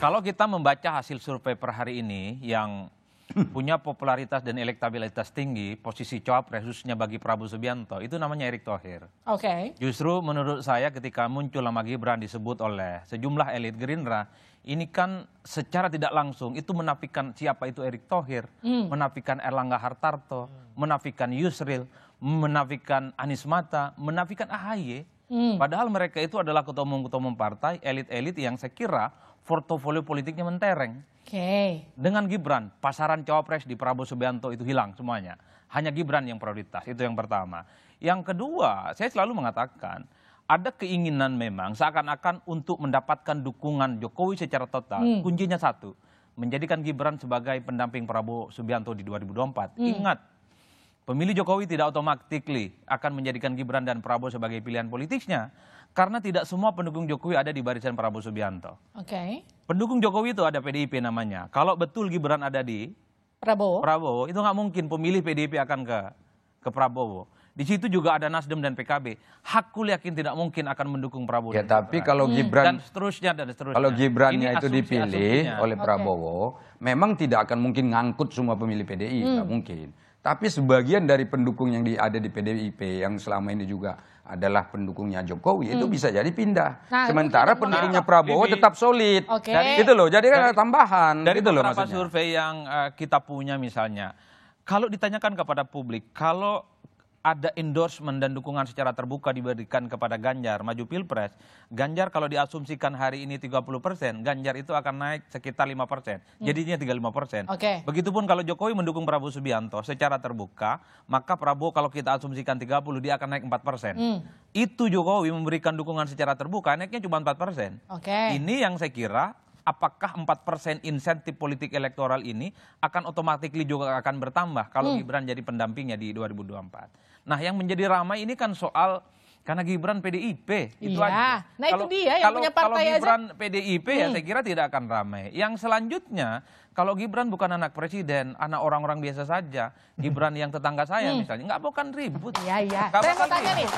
Kalau kita membaca hasil survei per hari ini yang punya popularitas dan elektabilitas tinggi, posisi cawapres khususnya bagi Prabowo Subianto, itu namanya Erick Thohir. Oke. Justru menurut saya ketika muncul nama Gibran disebut oleh sejumlah elit Gerindra, ini kan secara tidak langsung itu menafikan siapa itu Erick Thohir, menafikan Erlangga Hartarto, menafikan Yusril, menafikan Anies Mata, menafikan AHY. Padahal mereka itu adalah ketua umum partai, elit-elit yang saya kira portofolio politiknya mentereng. Oke. Dengan Gibran, pasaran cawapres di Prabowo Subianto itu hilang semuanya. Hanya Gibran yang prioritas, itu yang pertama. Yang kedua, saya selalu mengatakan, ada keinginan memang seakan-akan untuk mendapatkan dukungan Jokowi secara total. Kuncinya satu, menjadikan Gibran sebagai pendamping Prabowo Subianto di 2024. Ingat, pemilih Jokowi tidak otomatis akan menjadikan Gibran dan Prabowo sebagai pilihan politiknya. Karena tidak semua pendukung Jokowi ada di barisan Prabowo Subianto. Oke. Pendukung Jokowi itu ada PDIP namanya. Kalau betul Gibran ada di Prabowo, itu nggak mungkin pemilih PDIP akan ke Prabowo. Di situ juga ada Nasdem dan PKB. Hakul yakin tidak mungkin akan mendukung Prabowo. Ya tapi kalau Gibran dan seterusnya. Kalau Gibrannya itu dipilih asumsinya oleh Prabowo, memang tidak akan mungkin ngangkut semua pemilih PDI, nggak mungkin. Tapi sebagian dari pendukung yang ada di PDIP yang selama ini juga adalah pendukungnya Jokowi itu bisa jadi pindah. Nah, sementara pendukungnya Prabowo tetap solid. Gitu loh. Jadi kan ada tambahan. Dari gitu loh beberapa maksudnya. survei yang kita punya misalnya, kalau ditanyakan kepada publik, kalau ada endorsement dan dukungan secara terbuka diberikan kepada Ganjar maju Pilpres, Ganjar kalau diasumsikan hari ini 30%, Ganjar itu akan naik sekitar 5%. Jadinya 35%. Begitupun kalau Jokowi mendukung Prabowo Subianto secara terbuka, maka Prabowo kalau kita asumsikan 30, dia akan naik 4%. Itu Jokowi memberikan dukungan secara terbuka, naiknya cuma 4%. Ini yang saya kira, apakah 4% insentif politik elektoral ini akan otomatis juga akan bertambah kalau Gibran jadi pendampingnya di 2024. Nah yang menjadi ramai ini kan soal karena Gibran PDIP itu aja. Nah itu dia yang punya partai kalau Gibran PDIP ya saya kira tidak akan ramai. Yang selanjutnya kalau Gibran bukan anak presiden, anak orang-orang biasa saja, Gibran yang tetangga saya misalnya, nggak bukan ribut. Iya. Saya mau tanya nih.